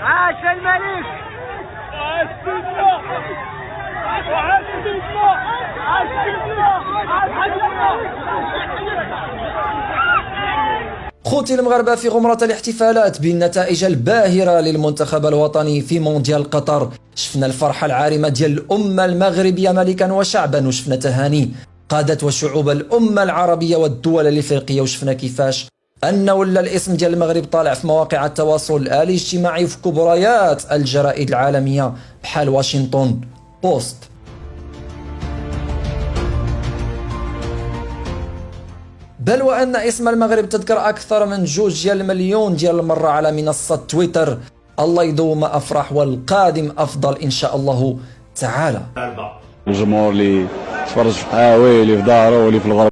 عاش الملك. عاش سيدنا. عاش سيدنا. عاش سيدنا. عاش سيدنا. خوتي المغاربة في غمرة الاحتفالات بالنتائج الباهرة للمنتخب الوطني في مونديال قطر، شفنا الفرحة العارمة ديال الأمة المغربية ملكا وشعبا، وشفنا تهاني قادة وشعوب الأمة العربية والدول الإفريقية، وشفنا كيفاش أن ولا الاسم ديال المغرب طالع في مواقع التواصل الاجتماعي وفي كبريات الجرائد العالمية بحال واشنطن بوست. بل وأن اسم المغرب تذكر أكثر من 2 مليون ديال المرة على منصة تويتر. الله يدوم أفراح والقادم أفضل إن شاء الله تعالى. الجمهور اللي تفرج في قهاوي، اللي في دارو، اللي في الغرب.